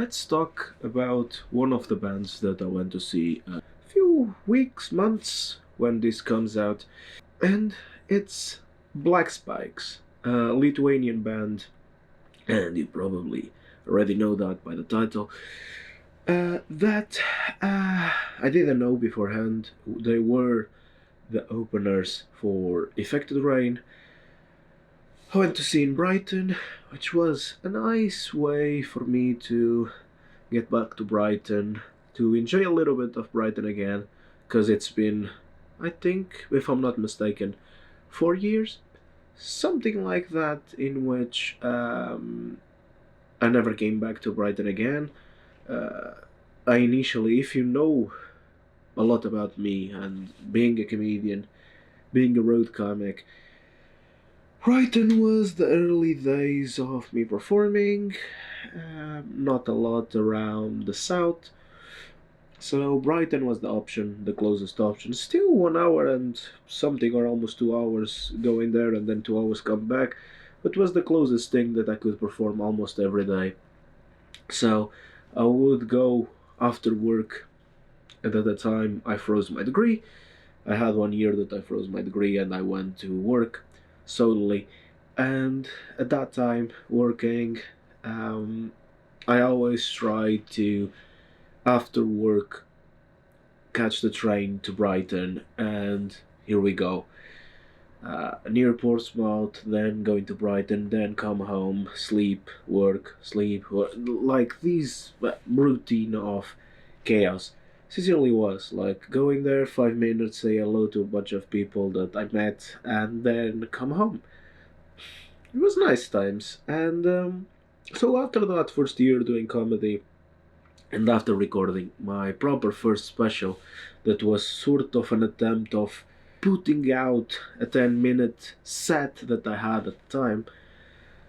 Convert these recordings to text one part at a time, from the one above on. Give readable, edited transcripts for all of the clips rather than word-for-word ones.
let's talk about one of the bands that I went to see a few weeks, months when this comes out, and it's Black Spikes, a Lithuanian band, and you probably already know that by the title. That I didn't know beforehand. They were the openers for Defected Rain. I went to see in Brighton, which was a nice way for me to get back to Brighton, to enjoy a little bit of Brighton again, because it's been, I think, if I'm not mistaken, 4 years, something like that, in which I never came back to Brighton again. Uh, I initially, if you know a lot about me and being a comedian, being a road comic, Brighton was the early days of me performing, not a lot around the south, so Brighton was the option, the closest option. Still 1 hour and something, or almost 2 hours going there and then 2 hours come back, but was the closest thing that I could perform almost every day. So I would go after work, and at the time I froze my degree. I had 1 year that I froze my degree and I went to work solely. And at that time, working, I always tried to, after work, catch the train to Brighton, and here we go. Near Portsmouth, then going to Brighton, then come home, sleep, work, like these routine of chaos. Sincerely was like going there 5 minutes, say hello to a bunch of people that I met, and then come home. It was nice times, and so after that first year doing comedy, and after recording my proper first special, that was sort of an attempt of putting out a 10-minute set that I had at the time,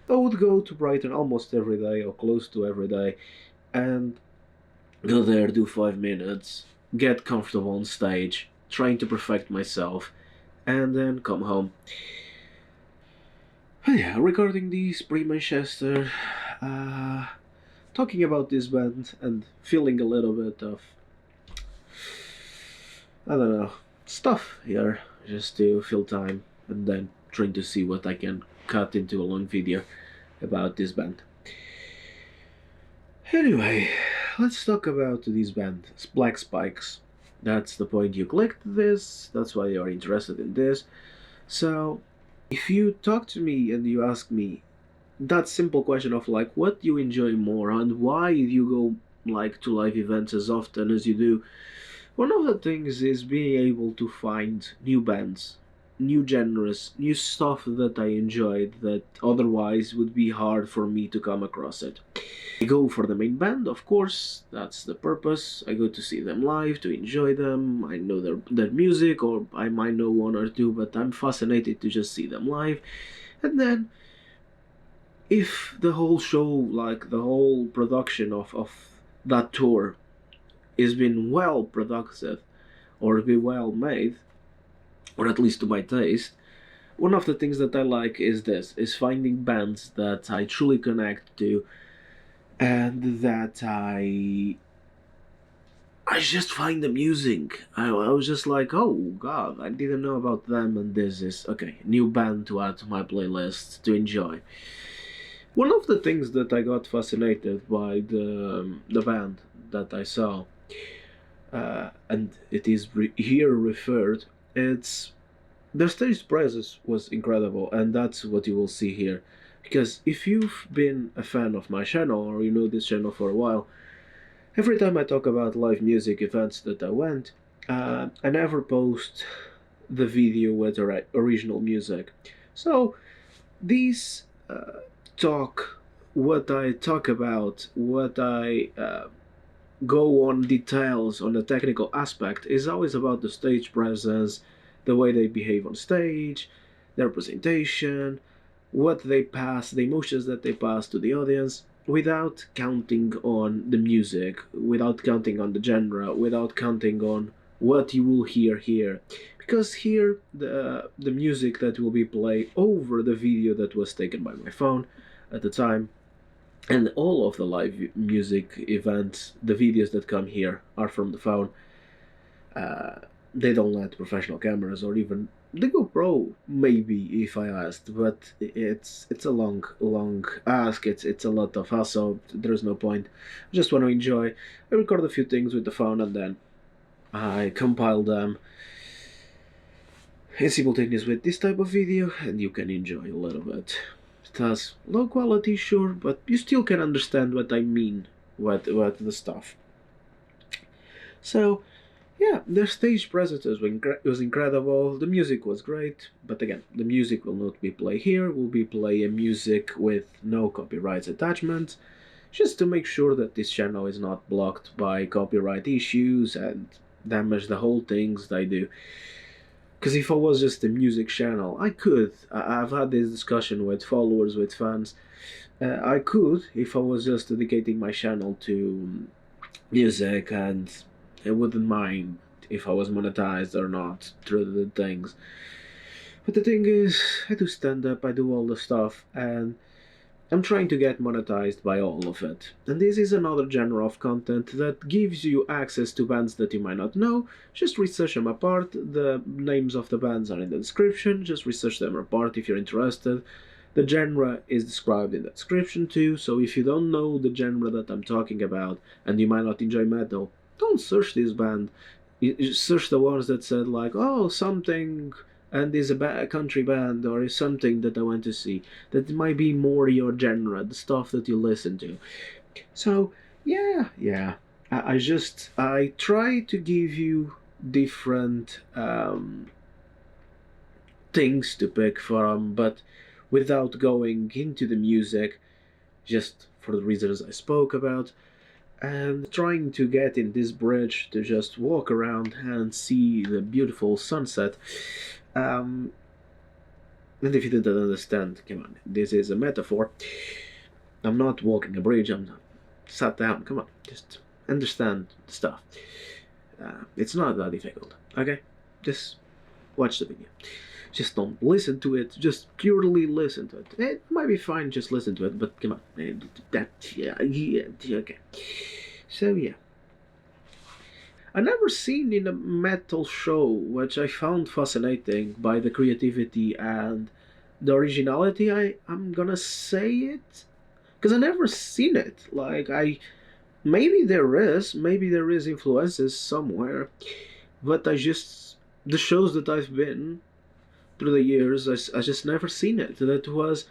I would go to Brighton almost every day or close to every day, and go there, do 5 minutes, get comfortable on stage, trying to perfect myself, and then come home. But yeah, recording these pre-Manchester, talking about this band and feeling a little bit of, I don't know, stuff here, just to fill time, and then trying to see what I can cut into a long video about this band. Anyway, let's talk about this band, Black Spikes. That's the point you clicked this, that's why you're interested in this. So, if you talk to me and you ask me that simple question of like what you enjoy more and why you go like to live events as often as you do, one of the things is being able to find new bands, new genres, new stuff that I enjoyed that otherwise would be hard for me to come across it. I go for the main band, of course, that's the purpose. I go to see them live, to enjoy them. I know their music, or I might know one or two, but I'm fascinated to just see them live. And then, if the whole show, like the whole production of that tour, is been well productive, or be well made, or at least to my taste, one of the things that I like is finding bands that I truly connect to, and that I just find amusing. I was just like, oh god, I didn't know about them, and this is okay, new band to add to my playlist to enjoy. One of the things that I got fascinated by the band that I saw, and it is here referred, it's their stage presence was incredible, and that's what you will see here. Because if you've been a fan of my channel, or you know this channel for a while, every time I talk about live music events that I went, I never post the video with original music. So these what I talk about, what I go on details on the technical aspect, is always about the stage presence, the way they behave on stage, their presentation, what they pass, the emotions that they pass to the audience, without counting on the music, without counting on the genre, without counting on what you will hear here. Because here, the music that will be played over the video that was taken by my phone at the time And all of the live music events, the videos that come here are from the phone. Uh, they don't let professional cameras or even the GoPro, maybe if I asked, but it's a long ask. It's a lot of hassle. There's no point. I just want to enjoy. I record a few things with the phone and then I compile them in simultaneous with this type of video, and you can enjoy a little bit. It has low quality, sure, but you still can understand what I mean, what the stuff. So yeah, the stage presence was incredible. The music was great, but again, the music will not be played here. Will be playing music with no copyright attachments, just to make sure that this channel is not blocked by copyright issues and damage the whole things I do. Because if I was just a music channel, I could. I've had this discussion with followers, with fans. I could, if I was just dedicating my channel to music, and I wouldn't mind if I was monetized or not through the things. But the thing is, I do stand up, I do all the stuff, and I'm trying to get monetized by all of it. And this is another genre of content that gives you access to bands that you might not know. Just research them apart. The names of the bands are in the description. Just research them apart if you're interested. The genre is described in the description too, so if you don't know the genre that I'm talking about and you might not enjoy metal, don't search this band. You search the ones that said like, oh, something, and is a country band or is something that I want to see. That might be more your genre, the stuff that you listen to. So yeah. I try to give you different things to pick from, but without going into the music, just for the reasons I spoke about, and trying to get in this bridge to just walk around and see the beautiful sunset. Um, and if you didn't understand, come on, this is a metaphor. I'm not walking a bridge, I'm not sat down, come on, just understand the stuff. It's not that difficult, okay? Just watch the video. Just don't listen to it. Just purely listen to it. It might be fine. Just listen to it. But come on, okay. So yeah, I never seen in a metal show, which I found fascinating by the creativity and the originality. I'm gonna say it because I never seen it. Like maybe there is influences somewhere, but the shows that I've been through the years, I just never seen it. That was,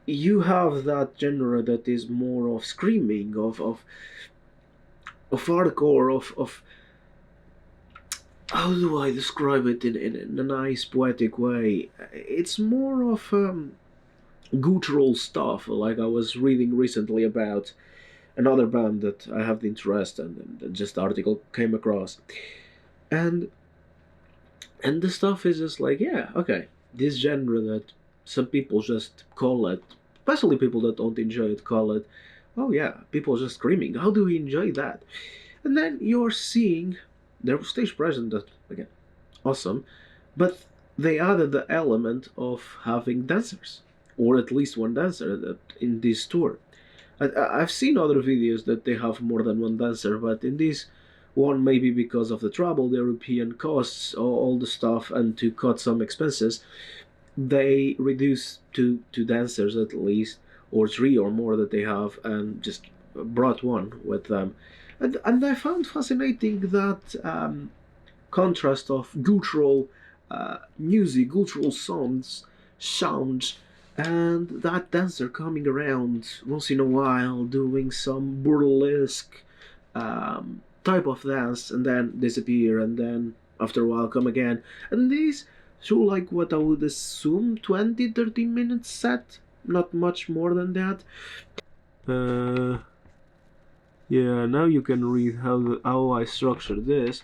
you have that genre that is more of screaming, of hardcore, of how do I describe it in a nice poetic way? It's more of guttural stuff. Like I was reading recently about another band that I have the interest in, and just the article came across, and the stuff is just like, yeah, okay, this genre that some people just call it, especially people that don't enjoy it, call it, oh yeah, people just screaming. How do we enjoy that? And then you're seeing their stage presence, that again, awesome, but they added the element of having dancers, or at least one dancer in this tour. I've seen other videos that they have more than one dancer, but in this one, maybe because of the travel, the European costs, all the stuff, and to cut some expenses, they reduce to two dancers at least, or three or more that they have, and just brought one with them. And I found fascinating that contrast of guttural music, guttural sounds, and that dancer coming around once in a while doing some burlesque type of dance and then disappear and then after a while come again. And these show like what I would assume 20-30 minutes set, not much more than that. Yeah, now you can read how I structured this.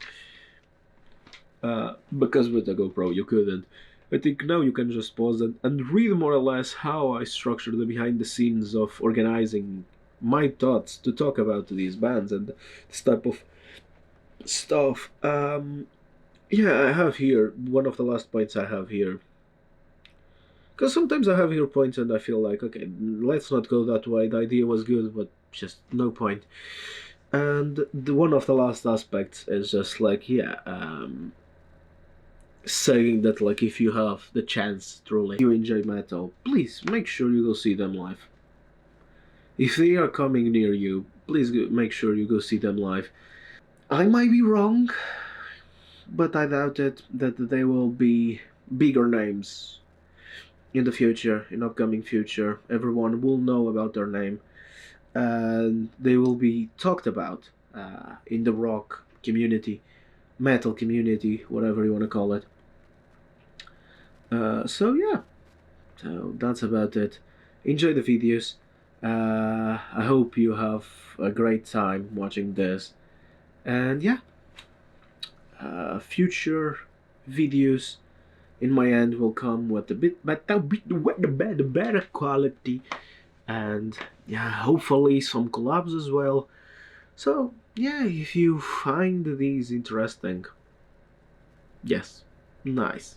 Because with the GoPro you couldn't. I think now you can just pause and read more or less how I structured the behind the scenes of organizing my thoughts to talk about these bands and this type of stuff. Yeah, I have here one of the last points I have here. Because sometimes I have your points and I feel like, okay, let's not go that way. The idea was good, but just no point. And one of the last aspects is just like, yeah, saying that like if you have the chance, truly, you enjoy metal, please make sure you go see them live. If they are coming near you, please make sure you go see them live. I might be wrong, but I doubt it that they will be bigger names in the future, in upcoming future. Everyone will know about their name, and they will be talked about in the rock community, metal community, whatever you want to call it. So yeah, so that's about it. Enjoy the videos. I hope you have a great time watching this, and yeah, future videos in my end will come with a bit better quality, and yeah, hopefully some collabs as well. So yeah, if you find these interesting, yes, nice.